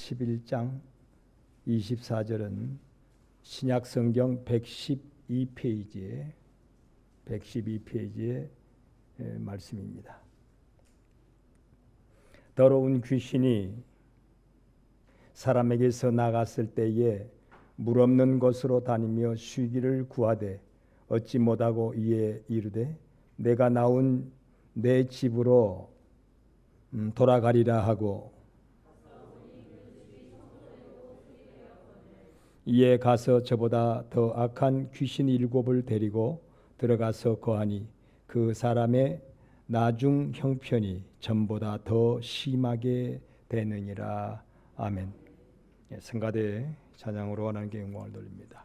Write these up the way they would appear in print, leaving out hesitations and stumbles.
11장 24절은 신약성경 112페이지의 말씀입니다. 더러운 귀신이 사람에게서 나갔을 때에 물 없는 곳으로 다니며 쉬기를 구하되 얻지 못하고 이에 이르되 내가 나온 내 집으로 돌아가리라 하고 이에 가서 저보다 더 악한 귀신 7을 데리고 들어가서 거하니 그 사람의 나중 형편이 전보다 더 심하게 되느니라. 아멘. 성가대 찬양으로 하나님께 영광을 돌립니다.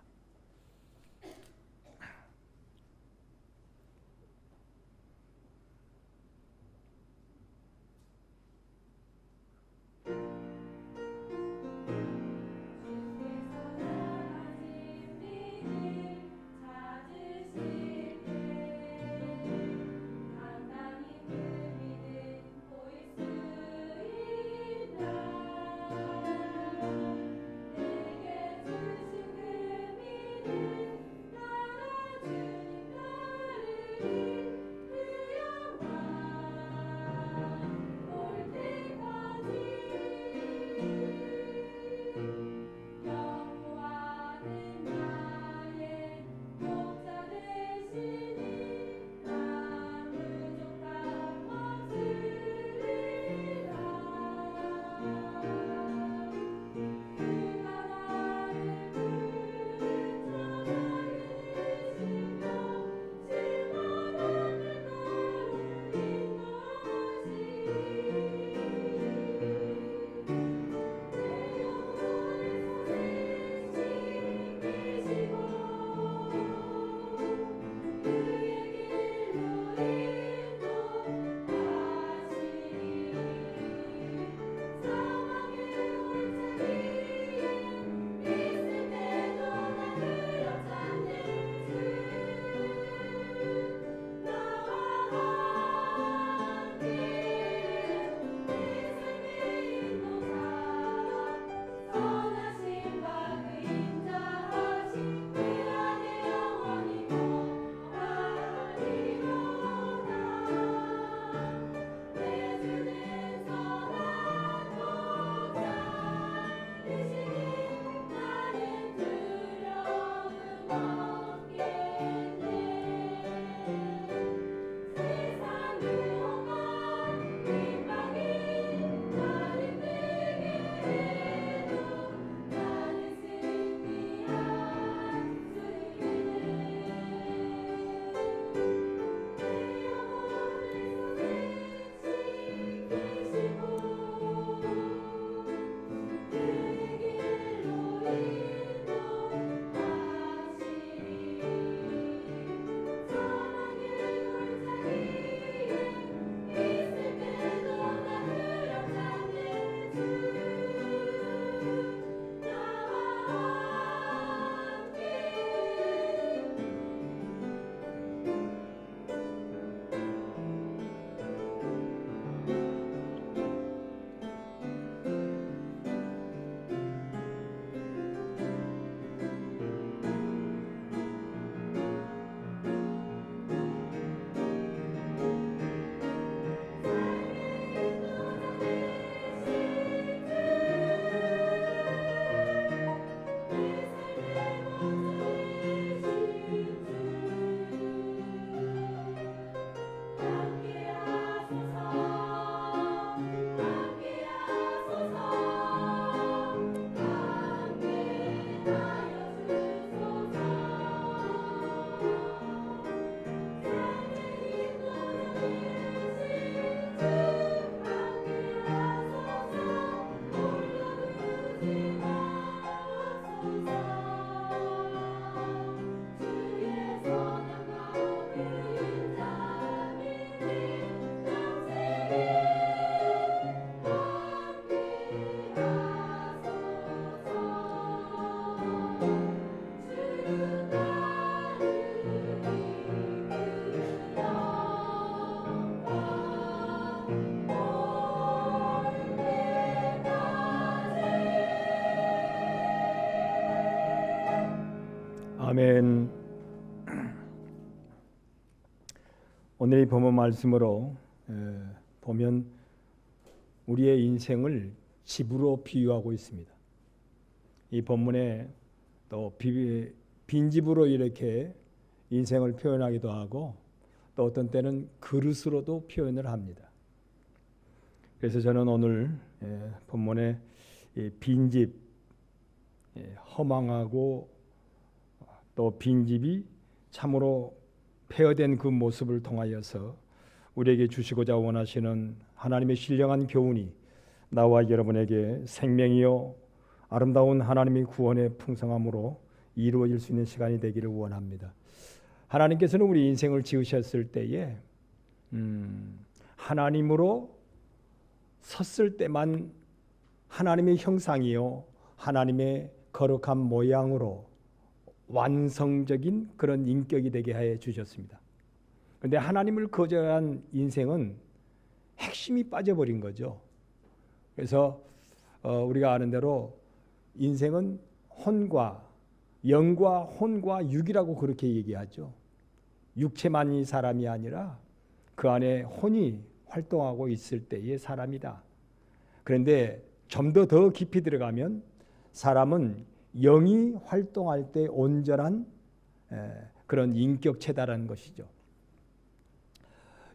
아멘. 오늘 이 본문 말씀으로 보면 우리의 인생을 집으로 비유하고 있습니다. 이 본문에 또 빈집으로 이렇게 인생을 표현하기도 하고 또 어떤 때는 그릇으로도 표현을 합니다. 그래서 저는 오늘 본문에 빈집, 허망하고 또 빈집이 참으로 폐허된 그 모습을 통하여서 우리에게 주시고자 원하시는 하나님의 신령한 교훈이 나와 여러분에게 생명이요 아름다운 하나님의 구원의 풍성함으로 이루어질 수 있는 시간이 되기를 원합니다. 하나님께서는 우리 인생을 지으셨을 때에 하나님으로 섰을 때만 하나님의 형상이요 하나님의 거룩한 모양으로 완성적인 그런 인격이 되게 해 주셨습니다. 그런데 하나님을 거절한 인생은 핵심이 빠져버린 거죠. 그래서 우리가 아는 대로 인생은 영과 혼과 육이라고 그렇게 얘기하죠. 육체만이 사람이 아니라 그 안에 혼이 활동하고 있을 때의 사람이다. 그런데 좀 더 깊이 들어가면 사람은 영이 활동할 때 온전한 그런 인격체다라는 것이죠.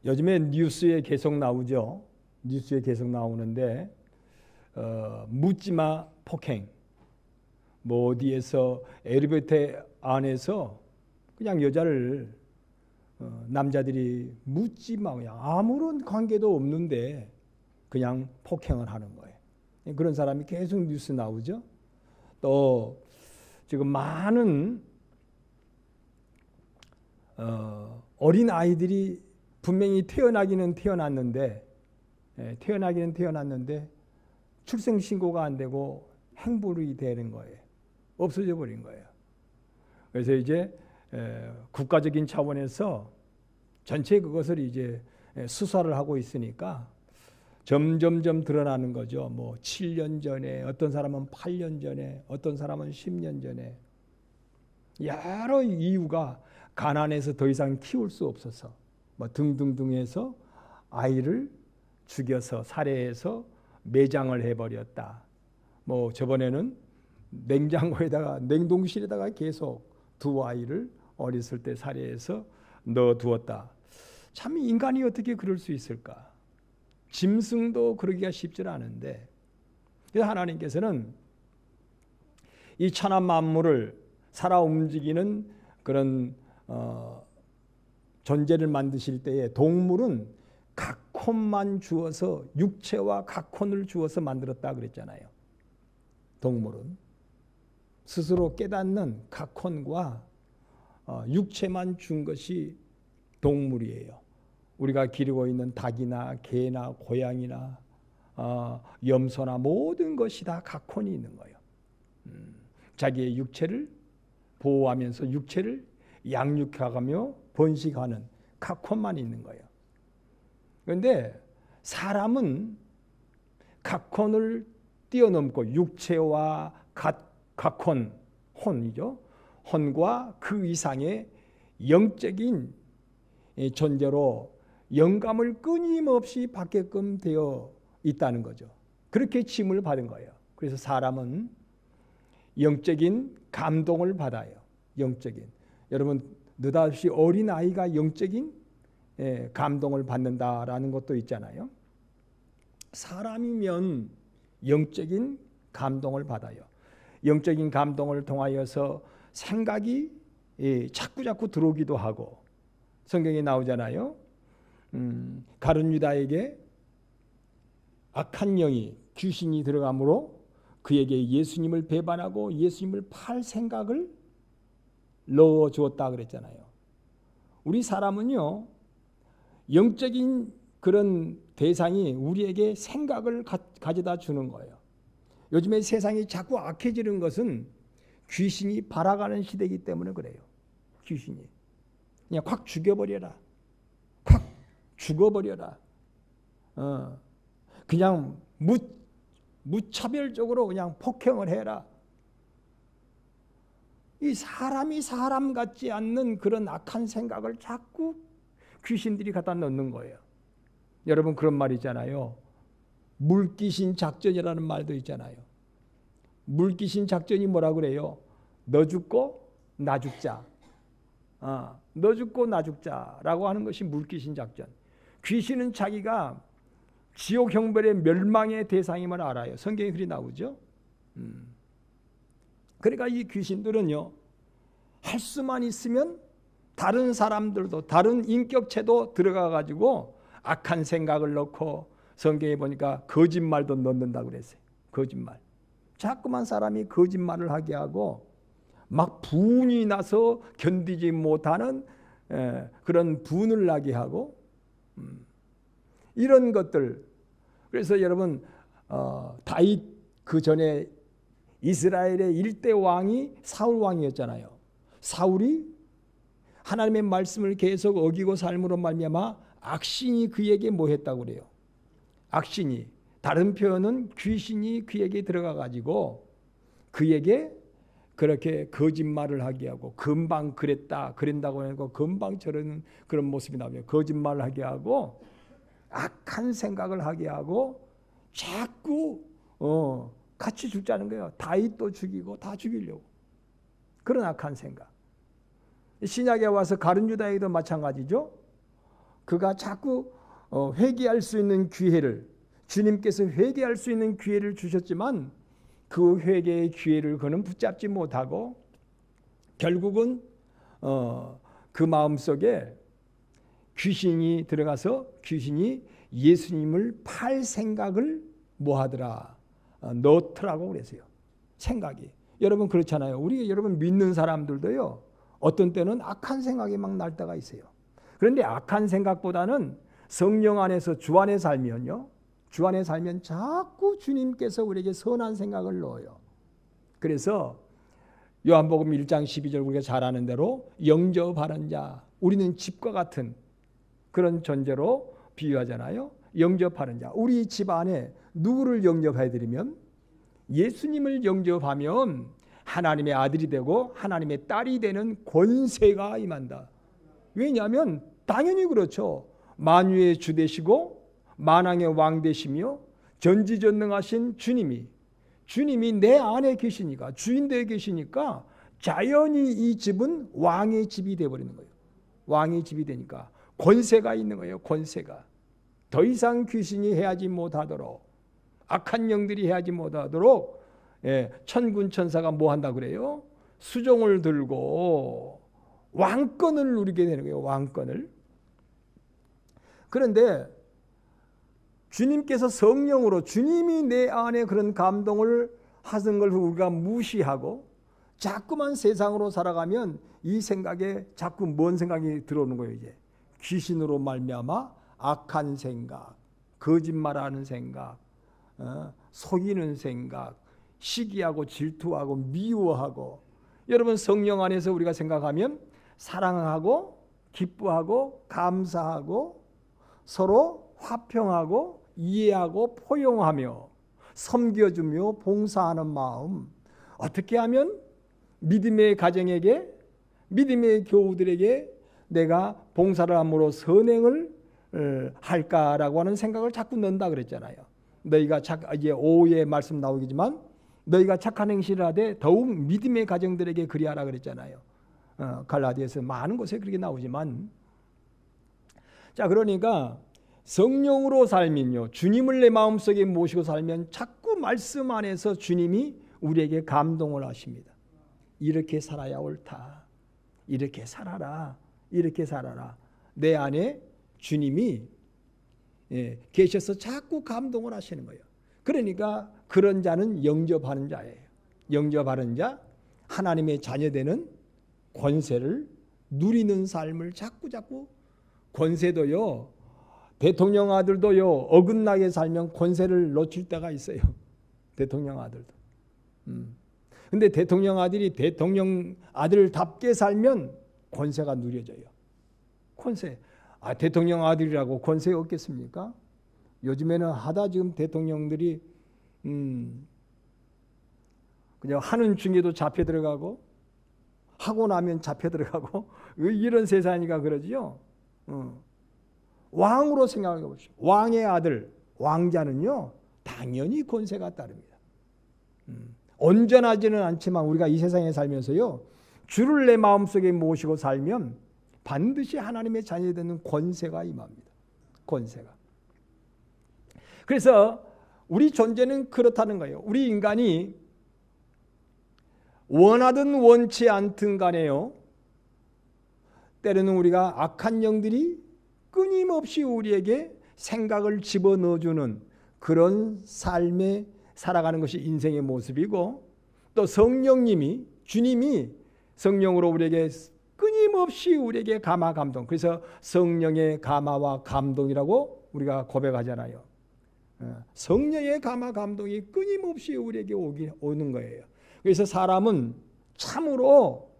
요즘에 뉴스에 계속 나오죠. 뉴스에 계속 나오는데 묻지마 폭행, 뭐 어디에서 엘리베이터 안에서 그냥 여자를 남자들이 묻지마 그냥 아무런 관계도 없는데 그냥 폭행을 하는 거예요. 그런 사람이 계속 뉴스 나오죠. 또 지금 많은 어린 아이들이 분명히 태어나기는 태어났는데 출생 신고가 안 되고 행불이 되는 거예요. 없어져 버린 거예요. 그래서 이제 국가적인 차원에서 전체 그것을 이제 수사를 하고 있으니까 점점 드러나는 거죠. 뭐 7년 전에, 어떤 사람은 8년 전에, 어떤 사람은 10년 전에. 여러 이유가 가난해서 더 이상 키울 수 없어서 뭐 등등등 해서 아이를 죽여서 살해해서 매장을 해버렸다. 뭐 저번에는 냉동실에다가 계속 두 아이를 어렸을 때 살해해서 넣어두었다. 참 인간이 어떻게 그럴 수 있을까? 짐승도 그러기가 쉽지 않은데, 그래서 하나님께서는 이 천하 만물을 살아 움직이는 그런 존재를 만드실 때에 동물은 각혼만 주어서 육체와 각혼을 주어서 만들었다 그랬잖아요. 동물은 스스로 깨닫는 각혼과 육체만 준 것이 동물이에요. 우리가 기르고 있는 닭이나 개나 고양이나 염소나 모든 것이 다 각혼이 있는 거예요. 자기의 육체를 보호하면서 육체를 양육해가며 번식하는 각혼만 있는 거예요. 그런데 사람은 각혼을 뛰어넘고 육체와 각혼, 혼이죠. 혼과 그 이상의 영적인 존재로 영감을 끊임없이 받게끔 되어 있다는 거죠. 그렇게 침을 받은 거예요. 그래서 사람은 영적인 감동을 받아요. 영적인. 여러분 느닷없이 어린 아이가 영적인 감동을 받는다라는 것도 있잖아요. 사람이면 영적인 감동을 받아요. 영적인 감동을 통하여서 생각이 자꾸 들어오기도 하고, 성경에 나오잖아요. 가룟 유다에게 악한 영이 귀신이 들어가므로 그에게 예수님을 배반하고 예수님을 팔 생각을 넣어 주었다 그랬잖아요. 우리 사람은요, 영적인 그런 대상이 우리에게 생각을 가져다 주는 거예요. 요즘에 세상이 자꾸 악해지는 것은 귀신이 발아가는 시대이기 때문에 그래요. 귀신이 그냥 확 죽여버려라, 확 죽어버려라. 그냥 무차별적으로 그냥 폭행을 해라. 이 사람이 사람 같지 않는 그런 악한 생각을 자꾸 귀신들이 갖다 넣는 거예요. 여러분 그런 말 있잖아요. 물귀신 작전이라는 말도 있잖아요. 물귀신 작전이 뭐라 그래요? 너 죽고 나 죽자. 너 죽고 나 죽자라고 하는 것이 물귀신 작전. 귀신은 자기가 지옥 형벌의 멸망의 대상임을 알아요. 성경에 그리 나오죠. 그러니까 이 귀신들은요, 할 수만 있으면 다른 사람들도 다른 인격체도 들어가 가지고 악한 생각을 넣고, 성경에 보니까 거짓말도 넣는다고 그랬어요. 거짓말. 자꾸만 사람이 거짓말을 하게 하고 막 분이 나서 견디지 못하는 그런 분을 나게 하고 이런 것들. 그래서 여러분 다윗 그 전에 이스라엘의 일대 왕이 사울 왕이었잖아요. 사울이 하나님의 말씀을 계속 어기고 삶으로 말미암아 악신이 그에게 뭐 했다고 그래요? 악신이, 다른 표현은 귀신이 그에게 들어가 가지고 그에게 그렇게 거짓말을 하게 하고, 금방 그랬다고 하고 금방 저러는 그런 모습이 나오면 거짓말을 하게 하고 악한 생각을 하게 하고 자꾸 같이 죽자는 거예요. 다윗도 죽이고 다 죽이려고. 그런 악한 생각. 신약에 와서 가룟 유다에도 마찬가지죠. 그가 자꾸 회개할 수 있는 기회를, 주님께서 회개할 수 있는 기회를 주셨지만 그 회개의 기회를 그는 붙잡지 못하고 결국은 그 마음속에 귀신이 들어가서 귀신이 예수님을 팔 생각을 뭐 하더라? 넣더라고 그랬어요. 생각이. 여러분 그렇잖아요. 우리 여러분 믿는 사람들도요, 어떤 때는 악한 생각이 막 날 때가 있어요. 그런데 악한 생각보다는 성령 안에서 주 안에 살면요, 주 안에 살면 자꾸 주님께서 우리에게 선한 생각을 넣어요. 그래서 요한복음 1장 12절 우리가 잘 아는 대로 영접하는 자, 우리는 집과 같은 그런 존재로 비유하잖아요. 영접하는 자, 우리 집 안에 누구를 영접해드리면, 예수님을 영접하면 하나님의 아들이 되고 하나님의 딸이 되는 권세가 임한다. 왜냐하면 당연히 그렇죠. 만유의 주 되시고 만왕의 왕 되시며 전지전능하신 주님이 내 안에 계시니까, 주인되어 계시니까 자연히 이 집은 왕의 집이 되어버리는 거예요. 왕의 집이 되니까 권세가 있는 거예요. 권세가. 더 이상 귀신이 해하지 못하도록, 악한 영들이 해하지 못하도록 천군 천사가 뭐 한다 그래요? 수종을 들고 왕권을 누리게 되는 거예요. 왕권을. 그런데 주님께서 성령으로, 주님이 내 안에 그런 감동을 하는 걸 우리가 무시하고 자꾸만 세상으로 살아가면 이 생각에 자꾸 뭔 생각이 들어오는 거예요. 이제 귀신으로 말미암아 악한 생각, 거짓말하는 생각, 속이는 생각, 시기하고 질투하고 미워하고. 여러분 성령 안에서 우리가 생각하면 사랑하고 기뻐하고 감사하고 서로 화평하고 이해하고 포용하며 섬겨주며 봉사하는 마음. 어떻게 하면 믿음의 가정에게, 믿음의 교우들에게 내가 봉사를 함으로 선행을 할까라고 하는 생각을 자꾸 넣는다 그랬잖아요. 너희가 이제 오후에 말씀 나오겠지만 너희가 착한 행실을 하되 더욱 믿음의 가정들에게 그리하라 그랬잖아요. 갈라디아서 많은 곳에 그렇게 나오지만, 자 그러니까 성령으로 살면요, 주님을 내 마음속에 모시고 살면 자꾸 말씀 안에서 주님이 우리에게 감동을 하십니다. 이렇게 살아야 옳다. 이렇게 살아라. 이렇게 살아라. 내 안에 주님이 계셔서 자꾸 감동을 하시는 거예요. 그러니까 그런 자는 영접하는 자예요. 영접하는 자, 하나님의 자녀되는 권세를 누리는 삶을 자꾸 권세도요, 대통령 아들도요, 어긋나게 살면 권세를 놓칠 때가 있어요. 대통령 아들도. 근데 대통령 아들이 대통령 아들답게 살면 권세가 누려져요. 권세. 대통령 아들이라고 권세 없겠습니까? 요즘에는 하다 지금 대통령들이 그냥 하는 중에도 잡혀 들어가고 하고 나면 잡혀 들어가고 이런 세상이니까 그러지요. 왕으로 생각해 보십시오. 왕의 아들, 왕자는요 당연히 권세가 따릅니다. 온전하지는 않지만 우리가 이 세상에 살면서요 주를 내 마음속에 모시고 살면 반드시 하나님의 자녀이 되는 권세가 임합니다. 권세가. 그래서 우리 존재는 그렇다는 거예요. 우리 인간이 원하든 원치 않든 간에요 때로는 우리가 악한 영들이 끊임없이 우리에게 생각을 집어넣어주는 그런 삶에 살아가는 것이 인생의 모습이고, 또 성령님이, 주님이 성령으로 우리에게 끊임없이 우리에게 감화 감동, 그래서 성령의 감화와 감동이라고 우리가 고백하잖아요. 성령의 감화 감동이 끊임없이 우리에게 오는 거예요. 그래서 사람은 참으로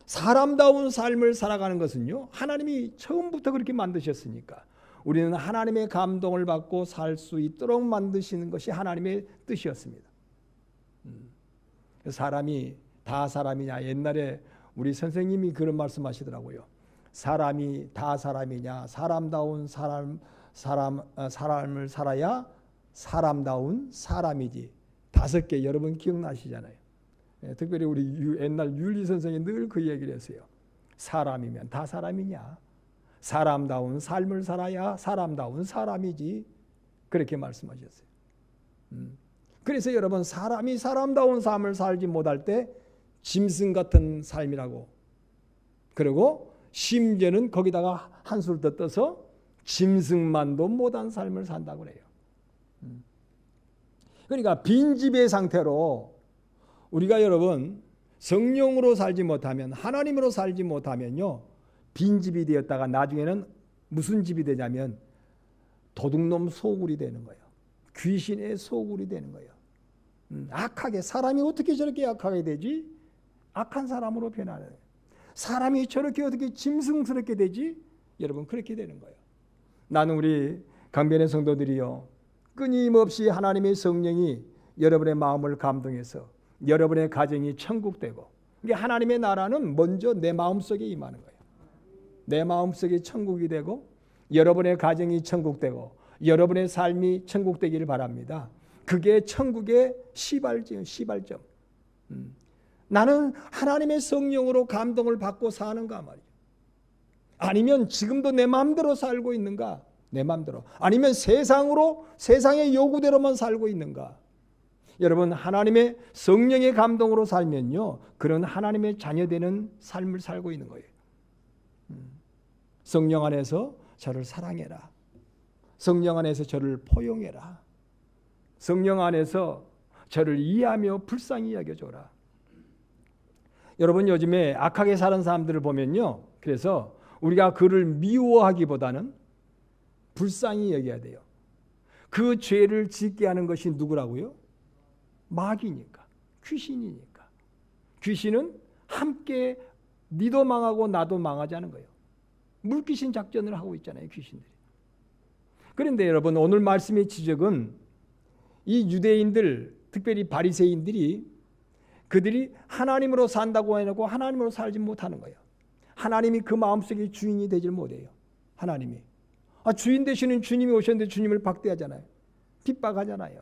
사람다운 삶을 살아가는 것은요 하나님이 처음부터 그렇게 만드셨으니까 우리는 하나님의 감동을 받고 살 수 있도록 만드시는 것이 하나님의 뜻이었습니다. 사람이 다 사람이냐, 옛날에 우리 선생님이 그런 말씀하시더라고요. 사람이 다 사람이냐, 사람다운 삶을 살아야 사람다운 사람이지. 5개 여러분 기억나시잖아요. 특별히 우리 옛날 윤리 선생이 늘 그 얘기를 했어요. 사람이면 다 사람이냐, 사람다운 삶을 살아야 사람다운 사람이지. 그렇게 말씀하셨어요. 그래서 여러분 사람이 사람다운 삶을 살지 못할 때 짐승 같은 삶이라고, 그리고 심지어는 거기다가 한술 더 떠서 짐승만도 못한 삶을 산다고 그래요. 그러니까 빈집의 상태로 우리가 여러분 성령으로 살지 못하면, 하나님으로 살지 못하면요 빈집이 되었다가 나중에는 무슨 집이 되냐면 도둑놈 소굴이 되는 거예요. 귀신의 소굴이 되는 거예요. 악하게, 사람이 어떻게 저렇게 악하게 되지? 악한 사람으로 변하는 거예요. 사람이 저렇게 어떻게 짐승스럽게 되지? 여러분 그렇게 되는 거예요. 나는 우리 강변의 성도들이요 끊임없이 하나님의 성령이 여러분의 마음을 감동해서 여러분의 가정이 천국되고, 이게 하나님의 나라는 먼저 내 마음속에 임하는 거예요. 내 마음속에 천국이 되고 여러분의 가정이 천국되고 여러분의 삶이 천국되기를 바랍니다. 그게 천국의 시발점. 나는 하나님의 성령으로 감동을 받고 사는가 말이에요. 아니면 지금도 내 마음대로 살고 있는가? 내 마음대로. 아니면 세상의 요구대로만 살고 있는가? 여러분 하나님의 성령의 감동으로 살면요 그런 하나님의 자녀되는 삶을 살고 있는 거예요. 성령 안에서 저를 사랑해라. 성령 안에서 저를 포용해라. 성령 안에서 저를 이해하며 불쌍히 여겨줘라. 여러분 요즘에 악하게 사는 사람들을 보면요 그래서 우리가 그를 미워하기보다는 불쌍히 여겨야 돼요. 그 죄를 짓게 하는 것이 누구라고요? 마귀니까, 귀신이니까. 귀신은 함께 니도 망하고 나도 망하자는 거예요. 물귀신 작전을 하고 있잖아요, 귀신들이. 그런데 여러분 오늘 말씀의 지적은 이 유대인들, 특별히 바리새인들이 그들이 하나님으로 산다고 해놓고 하나님으로 살지 못하는 거예요. 하나님이 그 마음속에 주인이 되질 못해요. 하나님이. 주인 되시는 주님이 오셨는데 주님을 박대하잖아요. 핍박하잖아요.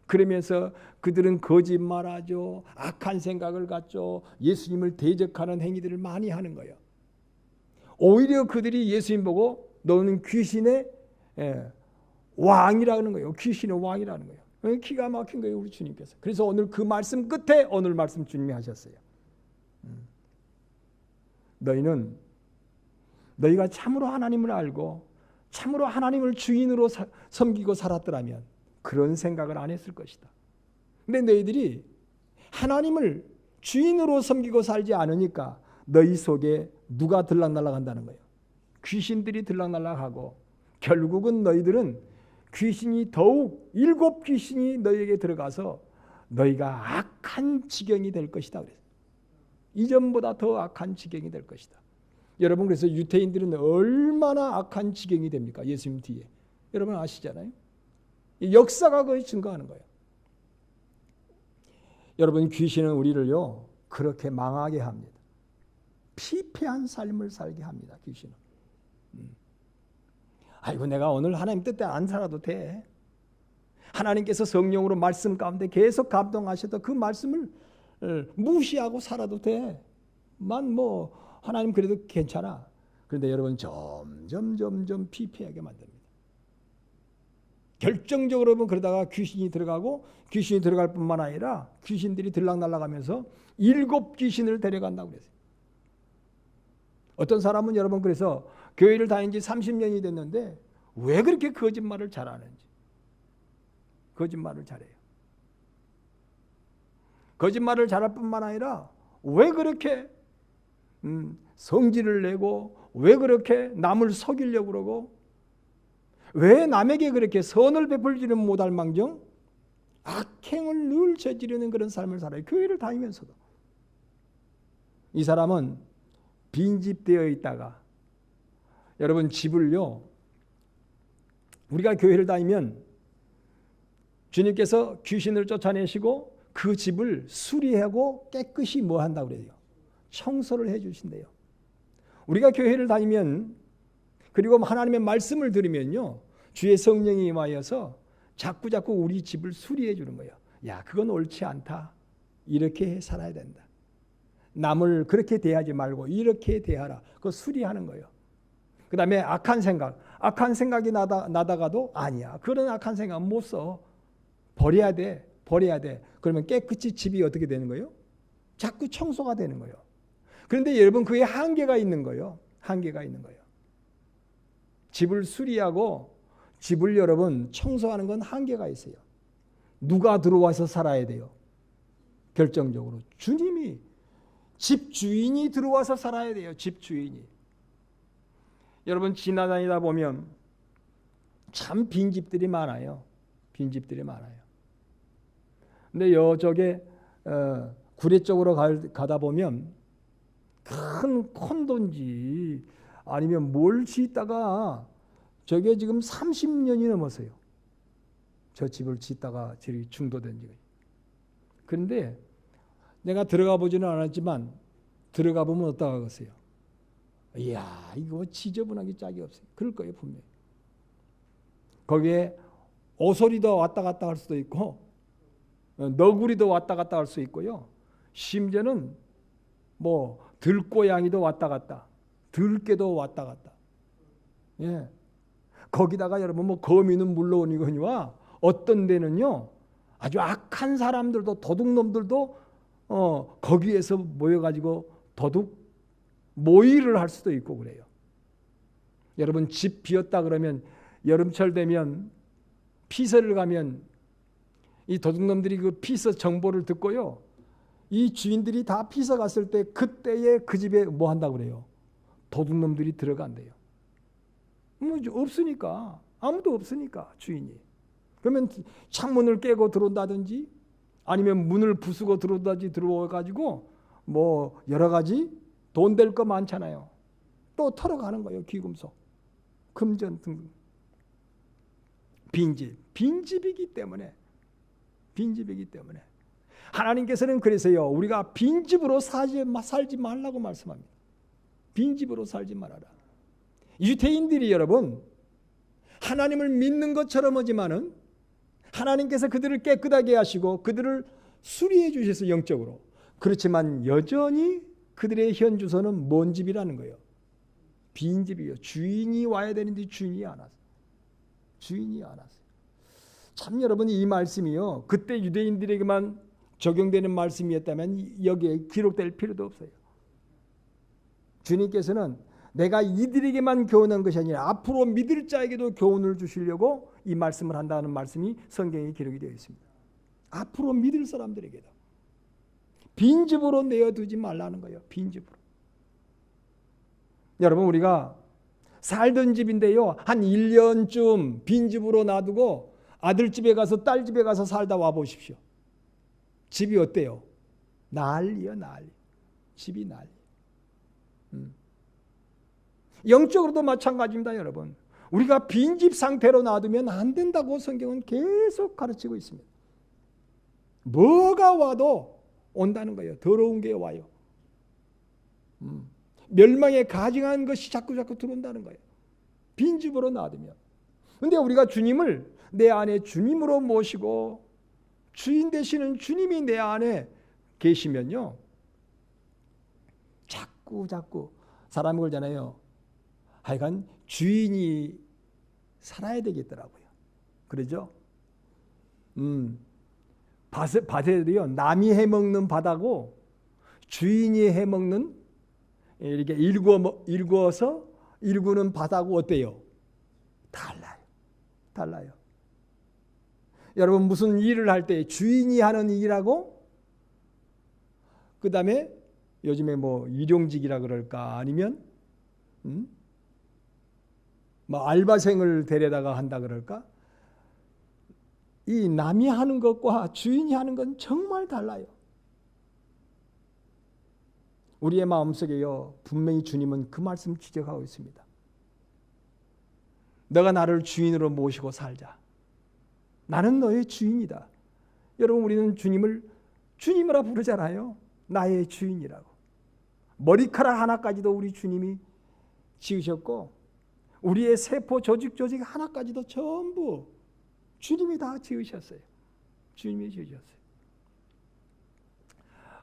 그러면서 그들은 거짓말하죠. 악한 생각을 갖죠. 예수님을 대적하는 행위들을 많이 하는 거예요. 오히려 그들이 예수님 보고 너는 귀신의 왕이라는 거예요. 귀신의 왕이라는 거예요. 기가 막힌 거예요, 우리 주님께서. 그래서 오늘 그 말씀 끝에 오늘 말씀 주님이 하셨어요. 너희가 참으로 하나님을 알고 참으로 하나님을 주인으로 섬기고 살았더라면 그런 생각을 안 했을 것이다. 근데 너희들이 하나님을 주인으로 섬기고 살지 않으니까 너희 속에 누가 들락날락한다는 거예요. 귀신들이 들락날락하고 결국은 너희들은 귀신이 더욱 7 귀신이 너희에게 들어가서 너희가 악한 지경이 될 것이다. 그래서 이전보다 더 악한 지경이 될 것이다. 여러분 그래서 유대인들은 얼마나 악한 지경이 됩니까? 예수님 뒤에. 여러분 아시잖아요. 역사가 거의 증거하는 거예요. 여러분 귀신은 우리를요 그렇게 망하게 합니다. 피폐한 삶을 살게 합니다. 귀신은. 아이고 내가 오늘 하나님 뜻대로 안 살아도 돼. 하나님께서 성령으로 말씀 가운데 계속 감동하셔도 그 말씀을 무시하고 살아도 돼. 하나님 그래도 괜찮아. 그런데 여러분 점점 피폐하게 만듭니다. 결정적으로 보면 그러다가 귀신이 들어가고 귀신이 들어갈 뿐만 아니라 귀신들이 들락날락하면서 7 귀신을 데려간다고 그랬어요. 어떤 사람은 여러분 그래서 교회를 다닌 지 30년이 됐는데 왜 그렇게 거짓말을 잘하는지. 거짓말을 잘해요. 거짓말을 잘할 뿐만 아니라 왜 그렇게 성질을 내고 왜 그렇게 남을 속이려고 그러고 왜 남에게 그렇게 선을 베풀지는 못할 망정 악행을 늘 저지르는 그런 삶을 살아요. 교회를 다니면서도. 이 사람은 빈집되어 있다가 여러분 집을요. 우리가 교회를 다니면 주님께서 귀신을 쫓아내시고 그 집을 수리하고 깨끗이 뭐 한다고 그래요? 청소를 해 주신대요. 우리가 교회를 다니면 그리고 하나님의 말씀을 들으면요. 주의 성령이 임하여서 자꾸 우리 집을 수리해 주는 거예요. 야, 그건 옳지 않다. 이렇게 살아야 된다. 남을 그렇게 대하지 말고 이렇게 대하라. 그거 수리하는 거예요. 그 다음에 악한 생각이 나다가도 아니야. 그런 악한 생각 못 써. 버려야 돼. 그러면 깨끗이 집이 어떻게 되는 거예요? 자꾸 청소가 되는 거예요. 그런데 여러분 그게 한계가 있는 거예요. 집을 수리하고 집을 여러분 청소하는 건 한계가 있어요. 누가 들어와서 살아야 돼요? 결정적으로 주님이 집 주인이 들어와서 살아야 돼요. 집 주인이. 여러분 지나다니다 보면 참 빈집들이 많아요. 근데 이쪽에 구례 쪽으로 가다 보면 큰 콘도인지 아니면 뭘 짓다가 저게 지금 30년이 넘었어요. 저 집을 짓다가 저기 중도된 지가. 그런데 내가 들어가 보지는 않았지만 들어가 보면 어떠하겠어요? 이야, 이거 지저분하기 짝이 없어요. 그럴 거예요, 분명히. 거기에 오소리도 왔다 갔다 할 수도 있고 너구리도 왔다 갔다 할 수 있고요. 심지어는 들고양이도 왔다 갔다, 들깨도 왔다 갔다. 예. 거기다가 여러분 거미는 물론이거니와 어떤 데는요 아주 악한 사람들도 도둑놈들도 거기에서 모여가지고 도둑 모의를 할 수도 있고 그래요. 여러분 집 비었다 그러면 여름철 되면 피서를 가면 이 도둑놈들이 그 피서 정보를 듣고요. 이 주인들이 다 피서 갔을 때 그때에 그 집에 뭐 한다고 그래요? 도둑놈들이 들어간대요. 없으니까. 아무도 없으니까 주인이. 그러면 창문을 깨고 들어온다든지 아니면 문을 부수고 들어온다든지 들어와가지고 여러 가지 돈 될 거 많잖아요. 또 털어가는 거예요. 귀금속, 금전 등등. 빈집이기 때문에 하나님께서는 그래서요 우리가 빈집으로 살지 말라고 말씀합니다. 빈집으로 살지 말아라. 유대인들이 여러분 하나님을 믿는 것처럼 하지만은 하나님께서 그들을 깨끗하게 하시고 그들을 수리해 주셔서 영적으로. 그렇지만 여전히 그들의 현 주소는 뭔 집이라는 거예요? 빈집이요. 주인이 와야 되는데 주인이 안 왔어요. 참 여러분 이 말씀이요. 그때 유대인들에게만 적용되는 말씀이었다면 여기에 기록될 필요도 없어요. 주님께서는 내가 이들에게만 교훈한 것이 아니라 앞으로 믿을 자에게도 교훈을 주시려고 이 말씀을 한다는 말씀이 성경에 기록이 되어 있습니다. 앞으로 믿을 사람들에게도 빈집으로 내어두지 말라는 거예요. 빈집으로. 여러분 우리가 살던 집인데요. 한 1년쯤 빈집으로 놔두고 아들 집에 가서 딸 집에 가서 살다 와 보십시오. 집이 어때요? 난리요, 난리. 집이 난리. 영적으로도 마찬가지입니다, 여러분. 우리가 빈집 상태로 놔두면 안 된다고 성경은 계속 가르치고 있습니다. 뭐가 와도 온다는 거예요. 더러운 게 와요. 멸망에 가증한 것이 자꾸 들어온다는 거예요. 빈집으로 놔두면. 근데 우리가 주님을 내 안에 주님으로 모시고 주인 되시는 주님이 내 안에 계시면요, 자꾸 사람이 그러잖아요. 하여간 주인이 살아야 되겠더라고요. 그러죠? 밭에도요, 남이 해먹는 밭하고 주인이 해먹는, 이렇게 일구어서 일구는 밭하고 어때요? 달라요. 여러분, 무슨 일을 할 때 주인이 하는 일하고, 그 다음에 요즘에 뭐 일용직이라 그럴까, 아니면 뭐 알바생을 데려다가 한다 그럴까, 이 남이 하는 것과 주인이 하는 건 정말 달라요. 우리의 마음속에요, 분명히 주님은 그 말씀 지적하고 있습니다. 너가 나를 주인으로 모시고 살자. 나는 너의 주인이다. 여러분, 우리는 주님을 주님이라 부르잖아요. 나의 주인이라고. 머리카락 하나까지도 우리 주님이 지으셨고, 우리의 세포 조직 하나까지도 전부 주님이 다 지으셨어요. 주님이 지으셨어요.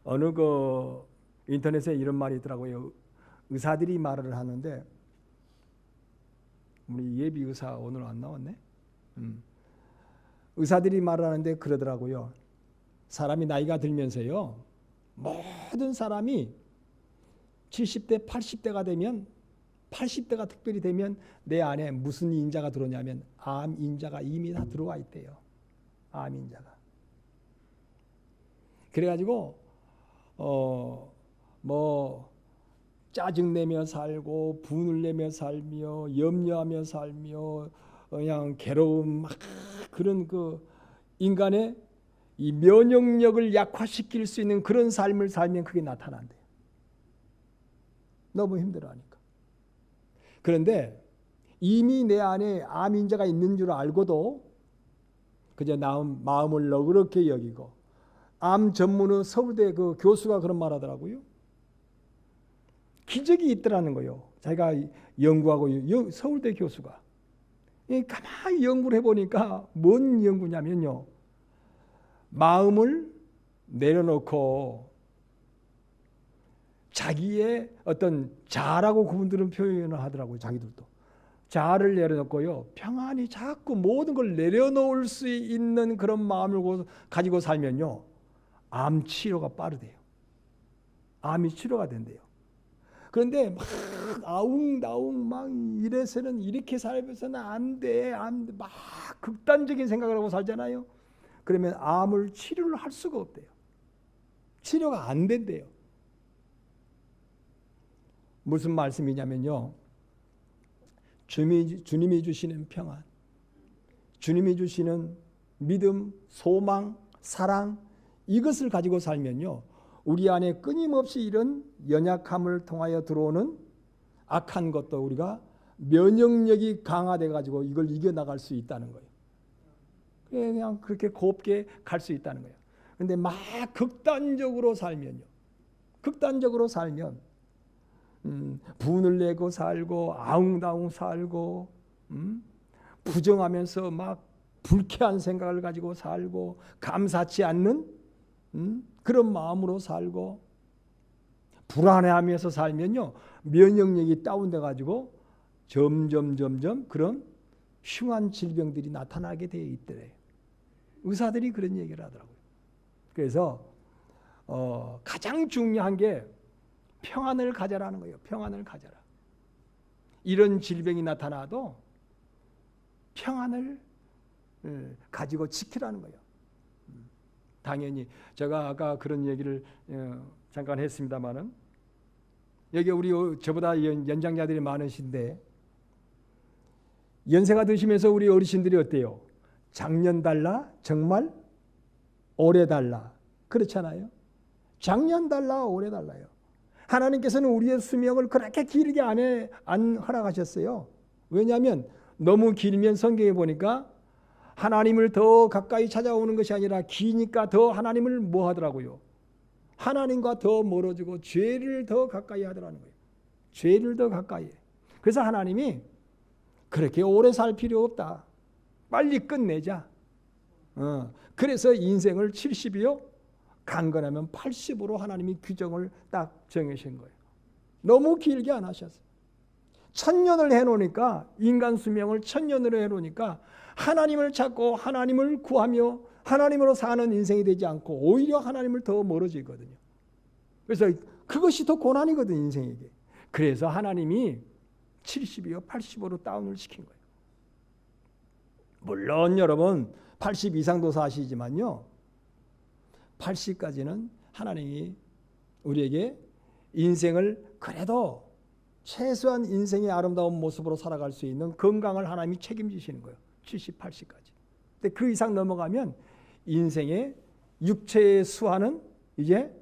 어느 인터넷에 이런 말이 있더라고요. 의사들이 말을 하는데, 우리 예비 의사 오늘 안 나왔네. 의사들이 말을 하는데 그러더라고요. 사람이 나이가 들면서요, 모든 사람이 70대, 80대가 되면, 80대가 특별히 되면 내 안에 무슨 인자가 들어오냐면 암 인자가 이미 다 들어와 있대요. 암 인자가. 그래가지고 뭐 짜증내며 살고 분을 내며 살며 염려하며 살며 그냥 괴로움 막 그런 인간의 이 면역력을 약화시킬 수 있는 그런 삶을 살면 그게 나타난대요. 너무 힘들어하니까. 그런데 이미 내 안에 암 인자가 있는 줄 알고도 그저 마음을 너그럽게 여기고, 암 전문의 서울대 교수가 그런 말 하더라고요. 기적이 있더라는 거예요. 자기가 연구하고, 서울대 교수가 가만히 연구를 해보니까 뭔 연구냐면요, 마음을 내려놓고 자기의 어떤 자아라고 그분들은 표현을 하더라고요. 자기들도 자아를 내려놓고요, 평안히 자꾸 모든 걸 내려놓을 수 있는 그런 마음을 가지고 살면요, 암 치료가 빠르대요. 암이 치료가 된대요. 그런데 막 아웅다웅 막 이래서는 이렇게 살면서는 안 돼, 막 극단적인 생각을 하고 살잖아요. 그러면 암을 치료를 할 수가 없대요. 치료가 안 된대요. 무슨 말씀이냐면요, 주님이 주시는 평안, 주님이 주시는 믿음, 소망, 사랑, 이것을 가지고 살면요, 우리 안에 끊임없이 이런 연약함을 통하여 들어오는 악한 것도 우리가 면역력이 강화돼 가지고 이걸 이겨나갈 수 있다는 거예요. 그냥 그렇게 곱게 갈 수 있다는 거예요. 그런데 막 극단적으로 살면 분을 내고 살고 아웅다웅 살고 부정하면서 막 불쾌한 생각을 가지고 살고 감사치 않는 그런 마음으로 살고 불안해하면서 살면요, 면역력이 다운돼 가지고 점점 그런 흉한 질병들이 나타나게 되어 있더래요. 의사들이 그런 얘기를 하더라고요. 그래서 가장 중요한 게 평안을 가져라는 거예요. 평안을 가져라. 이런 질병이 나타나도 평안을 가지고 지키라는 거예요. 당연히 제가 아까 그런 얘기를 잠깐 했습니다마는, 여기 우리 저보다 연장자들이 많으신데 연세가 드시면서 우리 어르신들이 어때요? 작년 달라 정말 오래 달라, 그렇잖아요. 작년 달라 오래 달라요. 하나님께서는 우리의 수명을 그렇게 길게 안 허락하셨어요. 왜냐하면 너무 길면 성경에 보니까 하나님을 더 가까이 찾아오는 것이 아니라 기니까 더 하나님을 뭐 하더라고요? 하나님과 더 멀어지고 죄를 더 가까이 하더라는 거예요. 죄를 더 가까이 해. 그래서 하나님이 그렇게 오래 살 필요 없다. 빨리 끝내자. 그래서 인생을 70이요. 강건하면 80으로 하나님이 규정을 딱 정하신 거예요. 너무 길게 안 하셨어요. 1000년을 해놓으니까, 인간 수명을 1000년으로 해놓으니까 하나님을 찾고 하나님을 구하며 하나님으로 사는 인생이 되지 않고 오히려 하나님을 더 멀어지거든요. 그래서 그것이 더 고난이거든요, 인생에게. 그래서 하나님이 70이요 80으로 다운을 시킨 거예요. 물론 여러분 80 이상도 사시지만요, 80까지는 하나님이 우리에게 인생을 그래도 최소한 인생의 아름다운 모습으로 살아갈 수 있는 건강을 하나님이 책임지시는 거예요. 70, 80까지. 근데 그 이상 넘어가면 인생의 육체의 수화는 이제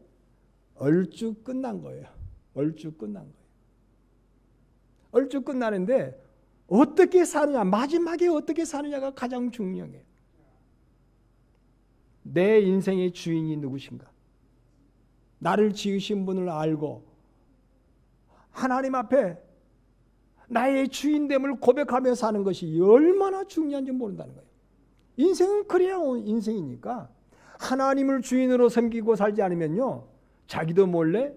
얼추 끝난 거예요. 얼추 끝난 거예요. 얼추 끝나는데 어떻게 사느냐, 마지막에 어떻게 사느냐가 가장 중요해요. 내 인생의 주인이 누구신가? 나를 지으신 분을 알고 하나님 앞에 나의 주인됨을 고백하며 사는 것이 얼마나 중요한지 모른다는 거예요. 인생은 그래야 인생이니까 하나님을 주인으로 섬기고 살지 않으면요, 자기도 몰래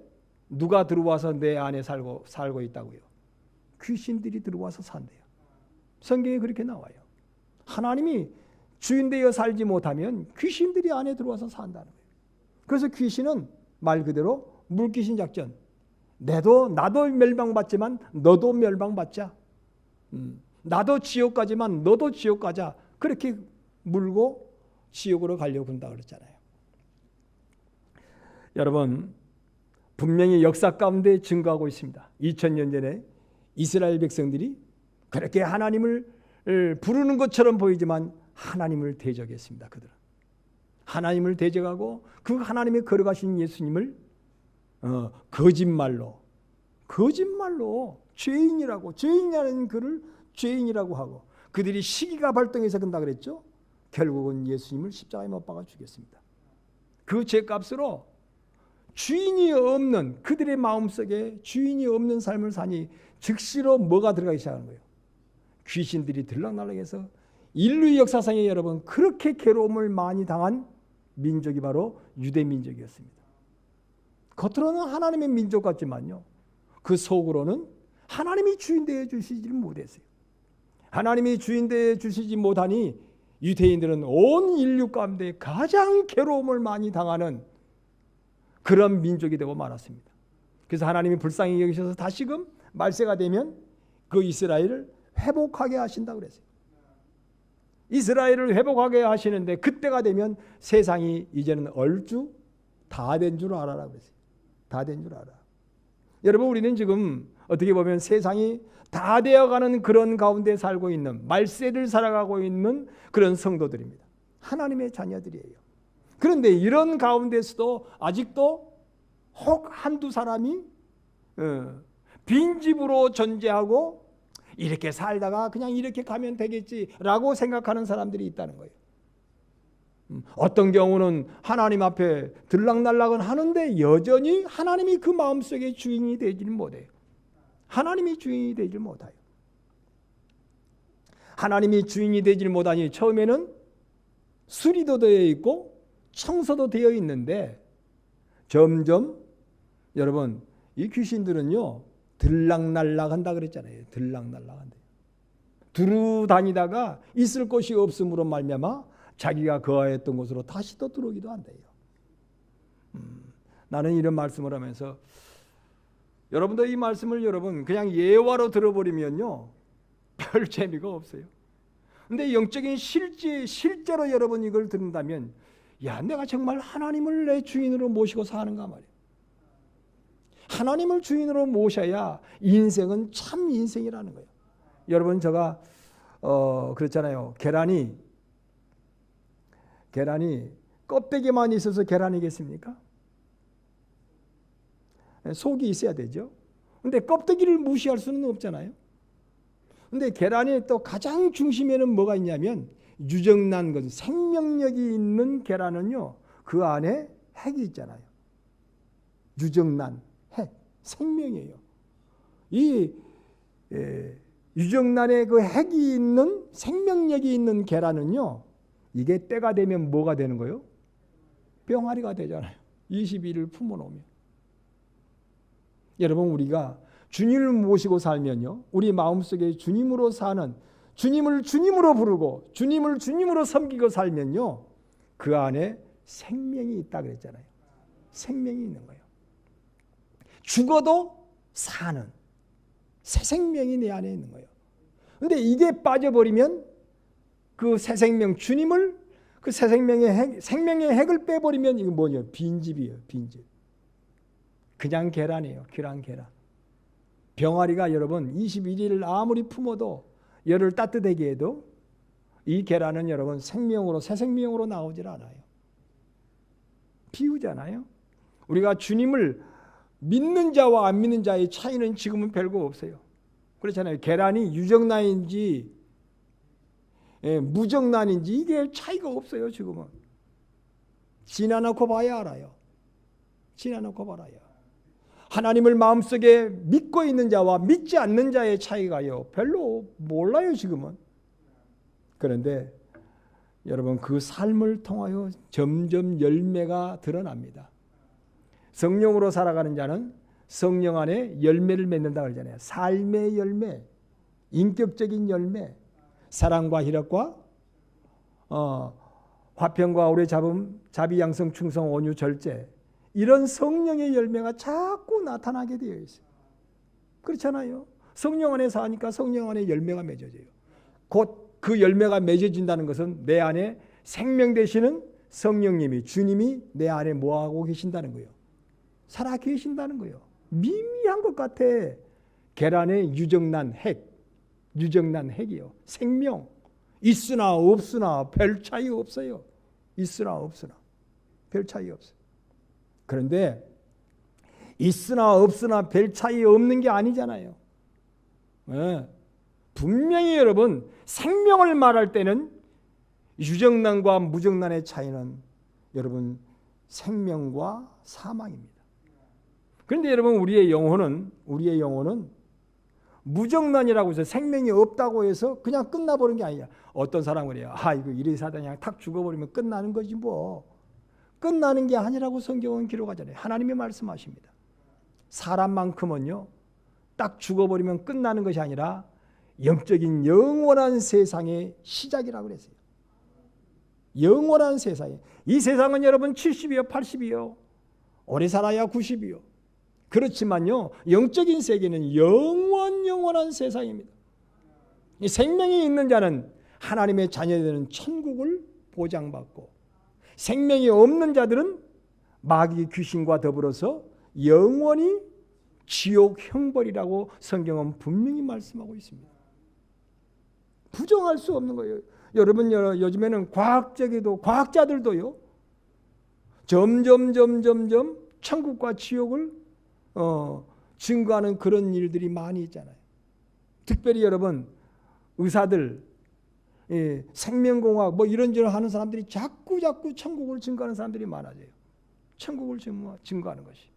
누가 들어와서 내 안에 살고 있다고요. 귀신들이 들어와서 산대요. 성경에 그렇게 나와요. 하나님이 주인 되어 살지 못하면 귀신들이 안에 들어와서 산다는 거예요. 그래서 귀신은 말 그대로 물귀신 작전. 나도 멸망받지만 너도 멸망받자. 나도 지옥 가지만 너도 지옥 가자. 그렇게 물고 지옥으로 가려고 한다 그랬잖아요. 여러분, 분명히 역사 가운데 증거하고 있습니다. 2000년 전에 이스라엘 백성들이 그렇게 하나님을 부르는 것처럼 보이지만 하나님을 대적했습니다. 그들은 하나님을 대적하고 그 하나님의 걸어가신 예수님을 거짓말로 죄인이라는 그를 죄인이라고 하고, 그들이 시기가 발동해서 그런다 그랬죠. 결국은 예수님을 십자가에 못 박아 죽였습니다. 그 죄값으로 주인이 없는, 그들의 마음속에 주인이 없는 삶을 사니 즉시로 뭐가 들어가기 시작하는 거예요? 귀신들이 들락날락해서 인류의 역사상에 여러분 그렇게 괴로움을 많이 당한 민족이 바로 유대 민족이었습니다. 겉으로는 하나님의 민족 같지만요, 그 속으로는 하나님이 주인 되어 주시지를 못했어요. 하나님이 주인 되어 주시지 못하니 유대인들은 온 인류 가운데 가장 괴로움을 많이 당하는 그런 민족이 되고 말았습니다. 그래서 하나님이 불쌍히 여기셔서 다시금 말세가 되면 그 이스라엘을 회복하게 하신다고 그랬어요. 이스라엘을 회복하게 하시는데 그때가 되면 세상이 이제는 얼추 다 된 줄 알아라 그랬어요. 다 된 줄 알아. 여러분, 우리는 지금 어떻게 보면 세상이 다 되어가는 그런 가운데 살고 있는, 말세를 살아가고 있는 그런 성도들입니다. 하나님의 자녀들이에요. 그런데 이런 가운데서도 아직도 혹 한두 사람이 빈집으로 존재하고 이렇게 살다가 그냥 이렇게 가면 되겠지라고 생각하는 사람들이 있다는 거예요. 어떤 경우는 하나님 앞에 들락날락은 하는데 여전히 하나님이 그 마음속에 주인이 되지는 못해요. 하나님이 주인이 되질 못해요. 하나님이 주인이 되질 못하니 처음에는 수리도 되어 있고 청소도 되어 있는데 점점 여러분 이 귀신들은요 들락날락한다 그랬잖아요. 들락날락한다. 두루 다니다가 있을 곳이 없음으로 말미암아 자기가 거하였던 곳으로 다시 또 들어오기도 한대요. 나는 이런 말씀을 하면서 여러분도 이 말씀을 여러분 그냥 예화로 들어버리면요 별 재미가 없어요. 근데 영적인 실제로 여러분 이걸 듣는다면 야, 내가 정말 하나님을 내 주인으로 모시고 사는가 말이에요. 하나님을 주인으로 모셔야 인생은 참 인생이라는 거예요. 여러분 제가 그랬잖아요. 계란이 껍데기만 있어서 계란이겠습니까? 속이 있어야 되죠. 근데 껍데기를 무시할 수는 없잖아요. 근데 계란의 또 가장 중심에는 뭐가 있냐면 유정난 것, 생명력이 있는 계란은요 그 안에 핵이 있잖아요. 유정난 핵, 생명이에요. 이 유정란에 그 핵이 있는 생명력이 있는 계란은요, 이게 때가 되면 뭐가 되는 거예요? 병아리가 되잖아요. 21일 품어놓으면. 여러분, 우리가 주님을 모시고 살면요, 우리 마음속에 주님으로 사는, 주님을 주님으로 부르고 주님을 주님으로 섬기고 살면요, 그 안에 생명이 있다 그랬잖아요. 생명이 있는 거예요. 죽어도 사는 새 생명이 내 안에 있는 거예요. 그런데 이게 빠져버리면 그 새 생명, 주님을, 그 새 생명의 핵을 빼버리면 이거 뭐냐? 빈집이에요. 빈집. 그냥 계란이에요. 그냥 계란. 병아리가 여러분 21일을 아무리 품어도, 열을 따뜻하게 해도 이 계란은 여러분 생명으로, 새 생명으로 나오질 않아요. 비우잖아요. 우리가 주님을 믿는 자와 안 믿는 자의 차이는 지금은 별거 없어요. 그렇잖아요. 계란이 유정란인지 무정란인지 이게 차이가 없어요. 지금은. 지나놓고 봐야 알아요. 지나놓고 봐야. 하나님을 마음속에 믿고 있는 자와 믿지 않는 자의 차이가요, 별로 몰라요. 지금은. 그런데 여러분, 그 삶을 통하여 점점 열매가 드러납니다. 성령으로 살아가는 자는 성령 안에 열매를 맺는다 그러잖아요. 삶의 열매, 인격적인 열매, 사랑과 희락과 화평과 오래 참음, 자비, 양성, 충성, 온유, 절제, 이런 성령의 열매가 자꾸 나타나게 되어 있어요. 그렇잖아요. 성령 안에 사니까 성령 안에 열매가 맺어져요. 곧 그 열매가 맺어진다는 것은 내 안에 생명 되시는 성령님이, 주님이 내 안에 뭐하고 계신다는 거예요. 살아 계신다는 거예요. 미미한 것 같아. 계란의 유정란 핵, 유정란 핵이요. 생명. 있으나 없으나 별 차이 없어요. 있으나 없으나 별 차이 없어요. 그런데 있으나 없으나 별 차이 없는 게 아니잖아요. 네. 분명히 여러분, 생명을 말할 때는 유정란과 무정란의 차이는 여러분 생명과 사망입니다. 그런데 여러분, 우리의 영혼은 무정란이라고 해서 생명이 없다고 해서 그냥 끝나버린 게 아니야. 어떤 사람은 그래요. 이거 이래서 그냥 탁 죽어버리면 끝나는 거지 뭐. 끝나는 게 아니라고 성경은 기록하잖아요. 하나님이 말씀하십니다. 사람만큼은요, 딱 죽어버리면 끝나는 것이 아니라 영적인 영원한 세상의 시작이라고 그랬어요. 영원한 세상에. 이 세상은 여러분 70이요, 80이요. 오래 살아야 90이요. 그렇지만요, 영적인 세계는 영원한 세상입니다. 이 생명이 있는 자는 하나님의 자녀되는 천국을 보장받고, 생명이 없는 자들은 마귀 귀신과 더불어서 영원히 지옥 형벌이라고 성경은 분명히 말씀하고 있습니다. 부정할 수 없는 거예요. 여러분, 요즘에는 과학자들도요, 점점 천국과 지옥을 증거하는 그런 일들이 많이 있잖아요. 특별히 여러분, 의사들, 생명공학 이런저런 하는 사람들이 자꾸 천국을 증거하는 사람들이 많아져요. 천국을 증거하는 것이.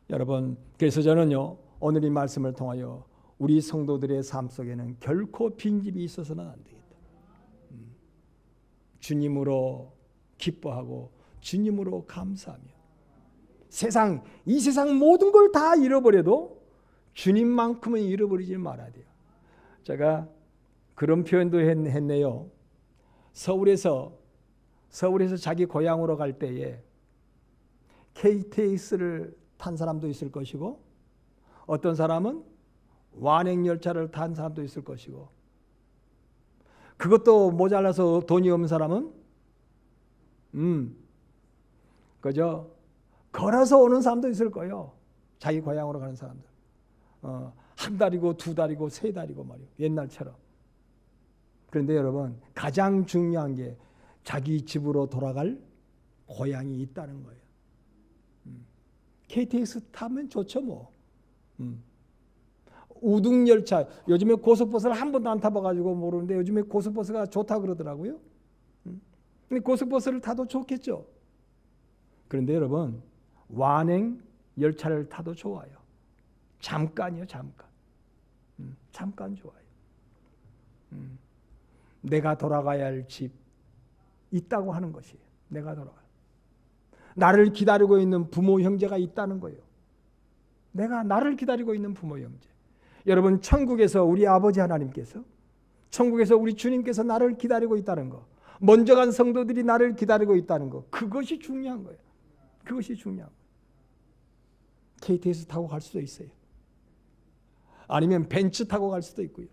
여러분, 그래서 저는요, 오늘 이 말씀을 통하여 우리 성도들의 삶 속에는 결코 빈집이 있어서는 안 되겠다. 주님으로 기뻐하고 주님으로 감사하며, 이 세상 모든 걸 다 잃어버려도 주님만큼은 잃어버리지 말아야 돼요. 제가 그런 표현도 했네요. 서울에서 자기 고향으로 갈 때에 KTX를 탄 사람도 있을 것이고, 어떤 사람은 완행열차를 탄 사람도 있을 것이고, 그것도 모자라서 돈이 없는 사람은 그저 걸어서 오는 사람도 있을 거예요. 자기 고향으로 가는 사람들. 한 달이고 두 달이고 세 달이고 말이에요. 옛날처럼. 그런데 여러분, 가장 중요한 게 자기 집으로 돌아갈 고향이 있다는 거예요. KTX 타면 좋죠 뭐. 우등열차, 요즘에 고속버스를 한 번도 안 타봐가지고 모르는데 요즘에 고속버스가 좋다 그러더라고요. 근데 고속버스를 타도 좋겠죠. 그런데 여러분, 완행 열차를 타도 좋아요. 잠깐이요, 잠깐. 잠깐 좋아요. 내가 돌아가야 할 집 있다고 하는 것이에요. 내가 돌아가. 나를 기다리고 있는 부모 형제가 있다는 거예요. 나를 기다리고 있는 부모 형제. 여러분, 천국에서 우리 아버지 하나님께서, 천국에서 우리 주님께서 나를 기다리고 있다는 거, 먼저 간 성도들이 나를 기다리고 있다는 거, 그것이 중요한 거예요. 그것이 중요한 거예요. KTX 타고 갈 수도 있어요. 아니면 벤츠 타고 갈 수도 있고요.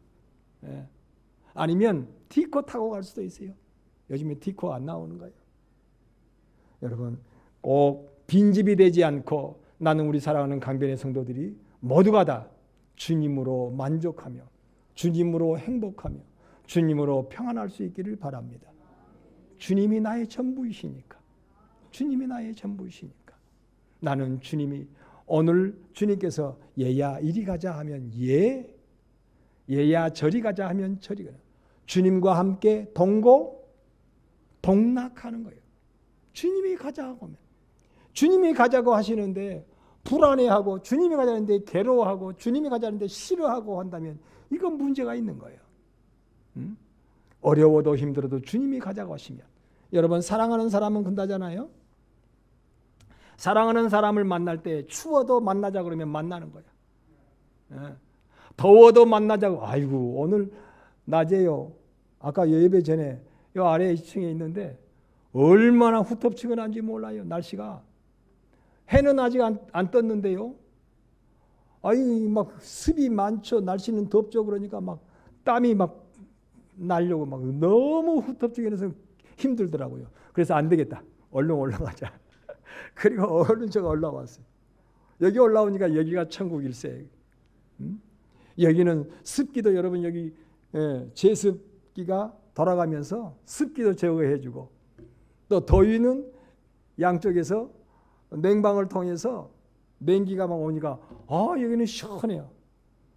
예. 아니면 티코 타고 갈 수도 있어요. 요즘에 티코 안 나오는 거예요. 여러분, 꼭 빈집이 되지 않고 나는 우리 사랑하는 강변의 성도들이 모두가 다 주님으로 만족하며 주님으로 행복하며 주님으로 평안할 수 있기를 바랍니다. 주님이 나의 전부이시니까. 주님이 나의 전부이시니까. 나는 주님이 오늘 주님께서 얘야 이리 가자 하면 예, 얘야 저리 가자 하면 저리 가자. 주님과 함께 동락하는 거예요. 주님이 가자고 하면. 주님이 가자고 하시는데 불안해하고 주님이 가자는데 괴로워하고 주님이 가자는데 싫어하고 한다면 이건 문제가 있는 거예요. 어려워도 힘들어도 주님이 가자고 하시면. 여러분, 사랑하는 사람은 그런다잖아요. 사랑하는 사람을 만날 때 추워도 만나자 그러면 만나는 거야. 예. 더워도 만나자고. 아이고 오늘 낮에요. 아까 예배 전에 요 아래 2층에 있는데 얼마나 후텁지근한지 몰라요. 날씨가. 해는 아직 안 떴는데요. 아이 막 습이 많죠. 날씨는 덥죠. 그러니까 막 땀이 막 나려고 막 너무 후텁지근해서 힘들더라고요. 그래서 안 되겠다. 얼른 올라가자. 그리고 얼른 제가 올라왔어요. 여기 올라오니까 여기가 천국일세. 여기는 습기도 여러분 여기 제습기가 돌아가면서 습기도 제어해주고 또 더위는 양쪽에서 냉방을 통해서 냉기가 막 오니까 여기는 시원해요.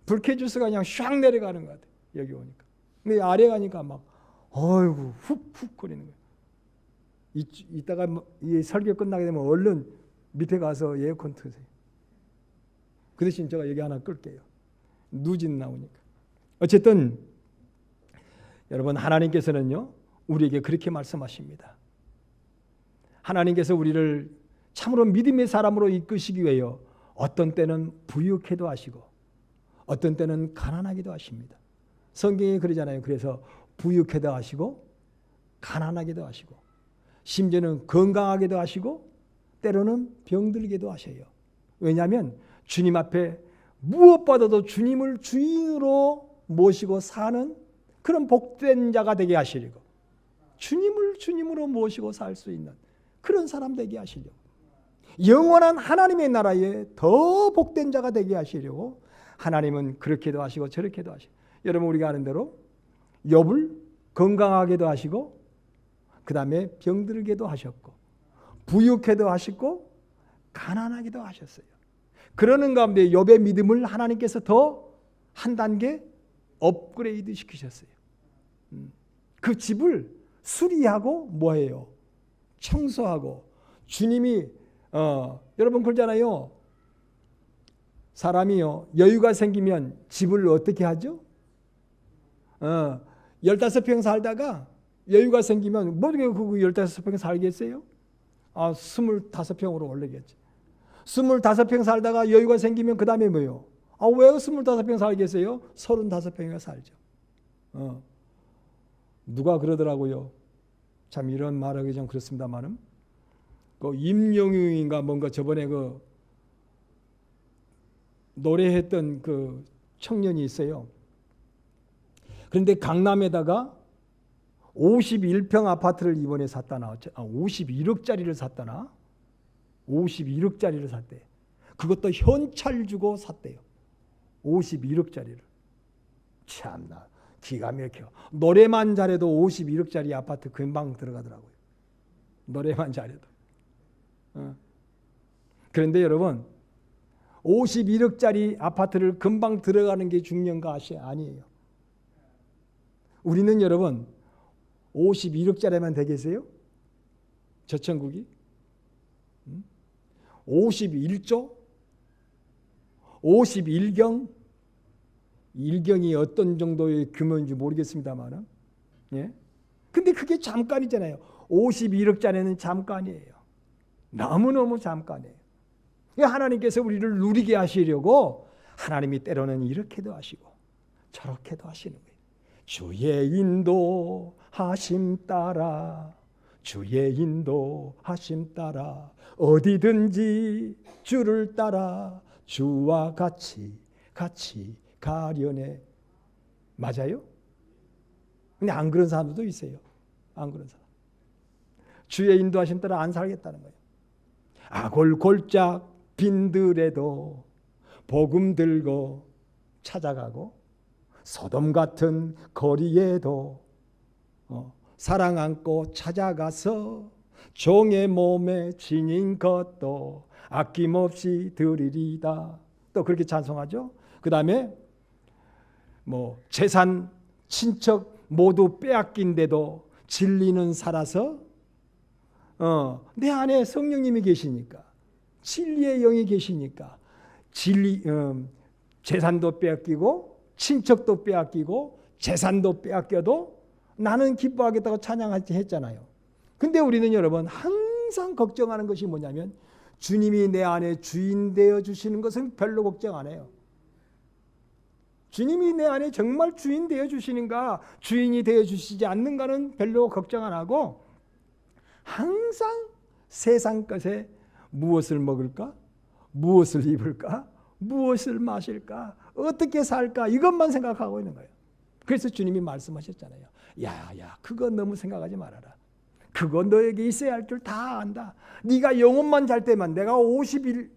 불쾌지수가 그냥 샥 내려가는 것 같아요. 여기 오니까. 근데 아래 가니까 막 어이구 훅훅 거리는 거예요. 이따가 이 설교 끝나게 되면 얼른 밑에 가서 에어컨 트세요. 그 대신 제가 여기 하나 끌게요. 누진 나오니까. 어쨌든 여러분, 하나님께서는요 우리에게 그렇게 말씀하십니다. 하나님께서 우리를 참으로 믿음의 사람으로 이끄시기 위하여 어떤 때는 부유케도 하시고 어떤 때는 가난하기도 하십니다. 성경에 그러잖아요. 그래서 부유케도 하시고 가난하게도 하시고 심지어는 건강하게도 하시고 때로는 병들게도 하셔요. 왜냐하면 주님 앞에 무엇보다도 주님을 주인으로 모시고 사는 그런 복된 자가 되게 하시려고, 주님을 주님으로 모시고 살 수 있는 그런 사람 되게 하시려고, 영원한 하나님의 나라에 더 복된 자가 되게 하시려고 하나님은 그렇게도 하시고 저렇게도 하시고, 여러분 우리가 아는 대로 욥을 건강하게도 하시고 그 다음에 병들게도 하셨고 부유케도 하시고 가난하게도 하셨어요. 그러는 가운데 욥의 믿음을 하나님께서 더 한 단계 업그레이드 시키셨어요. 그 집을 수리하고 뭐해요? 청소하고. 주님이 여러분 그러잖아요. 사람이요 여유가 생기면 집을 어떻게 하죠? 15평 살다가 여유가 생기면 뭐 어떻게 그 15평 살겠어요? 25평으로 올리겠지. 25평 살다가 여유가 생기면 그 다음에 뭐예요? 왜 25평 살겠어요? 35평이나 살죠. 누가 그러더라고요. 참 이런 말하기 좀 그렇습니다만은 그 임영웅인가 뭔가 저번에 그 노래했던 그 청년이 있어요. 그런데 강남에다가 51평 아파트를 이번에 샀다나 51억짜리를 샀다나 51억짜리를 샀대. 그것도 현찰 주고 샀대요. 51억짜리를. 참나 기가 막혀. 노래만 잘해도 51억짜리 아파트 금방 들어가더라고요. 노래만 잘해도. 그런데 여러분 51억짜리 아파트를 금방 들어가는 게 중요한 것이 아니에요. 우리는 여러분 51억짜리만 되겠어요? 저 천국이? 51조? 51경, 일경이 어떤 정도의 규모인지 모르겠습니다만, 예? 근데 그게 잠깐이잖아요. 51억짜리는 잠깐이에요. 너무너무 잠깐이에요. 하나님께서 우리를 누리게 하시려고 하나님이 때로는 이렇게도 하시고 저렇게도 하시는 거예요. 주의 인도하심 따라, 주의 인도하심 따라 어디든지 주를 따라 주와 같이 가려네. 맞아요? 근데 안 그런 사람들도 있어요. 안 그런 사람. 주의 인도하심 따라 안 살겠다는 거예요. 아골골짝 빈들에도 복음 들고 찾아가고, 소돔 같은 거리에도 사랑 안고 찾아가서 종의 몸에 지닌 것도 아낌없이 드리리다. 또 그렇게 찬송하죠. 그 다음에 재산, 친척 모두 빼앗긴데도 진리는 살아서 내 안에 성령님이 계시니까, 진리의 영이 계시니까 재산도 빼앗기고 친척도 빼앗기고 재산도 빼앗겨도 나는 기뻐하겠다고 찬양했잖아요. 근데 우리는 여러분 항상 걱정하는 것이 뭐냐면, 주님이 내 안에 주인 되어 주시는 것은 별로 걱정 안 해요. 주님이 내 안에 정말 주인 되어 주시는가, 주인이 되어 주시지 않는가는 별로 걱정 안 하고, 항상 세상 것에 무엇을 먹을까, 무엇을 입을까, 무엇을 마실까, 어떻게 살까, 이것만 생각하고 있는 거예요. 그래서 주님이 말씀하셨잖아요. 야, 그거 너무 생각하지 말아라. 그거 너에게 있어야 할 줄 다 안다. 네가 영혼만 잘 때만 내가 51억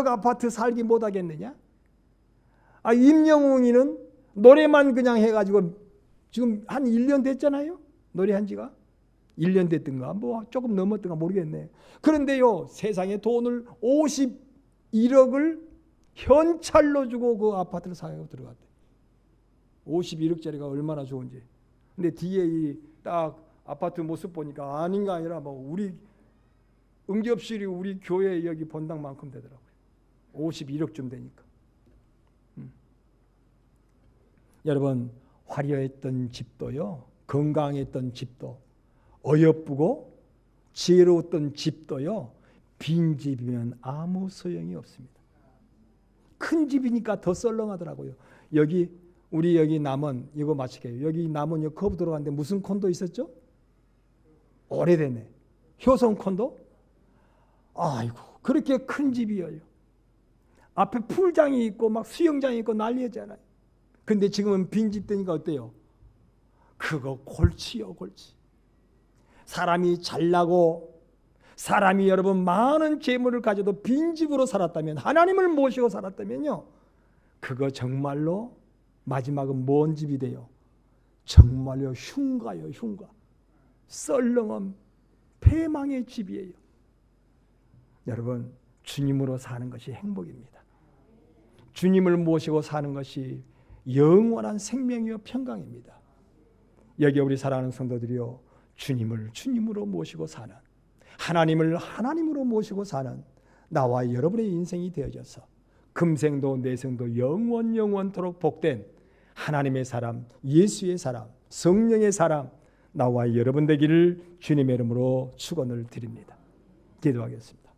아파트 살기 못하겠느냐? 임영웅이는 노래만 그냥 해가지고 지금 한 1년 됐잖아요. 노래한 지가 1년 됐든가 조금 넘었든가 모르겠네. 그런데요, 세상에 돈을 51억을 현찰로 주고 그 아파트를 사고 들어갔대. 51억짜리가 얼마나 좋은지. 근데 뒤에 이 딱 아파트 모습 보니까 아닌가 아니라 우리 응접실이 우리 교회 여기 본당만큼 되더라고요. 51억쯤 되니까. 여러분, 화려했던 집도요, 건강했던 집도, 어여쁘고 지혜로웠던 집도요, 빈 집이면 아무 소용이 없습니다. 큰 집이니까 더 썰렁하더라고요. 우리 여기 남원, 이거 마치게요. 여기 남원 여기 커브 들어갔는데 무슨 콘도 있었죠? 오래됐네. 효성 콘도? 아이고, 그렇게 큰 집이에요. 앞에 풀장이 있고 막 수영장이 있고 난리였잖아요. 근데 지금은 빈집 되니까 어때요? 그거 골치요, 골치. 사람이 잘나고 사람이 여러분 많은 재물을 가져도 빈집으로 살았다면, 하나님을 모시고 살았다면요, 그거 정말로 마지막은 뭔 집이 돼요? 정말로 흉가요, 흉가. 썰렁한 패망의 집이에요. 여러분, 주님으로 사는 것이 행복입니다. 주님을 모시고 사는 것이 영원한 생명이요 평강입니다. 여기 우리 사랑하는 성도들이요, 주님을 주님으로 모시고 사는, 하나님을 하나님으로 모시고 사는 나와 여러분의 인생이 되어져서 금생도 내생도 영원토록 복된 하나님의 사람, 예수의 사람, 성령의 사람, 나와 여러분 되기를 주님의 이름으로 축원을 드립니다. 기도하겠습니다.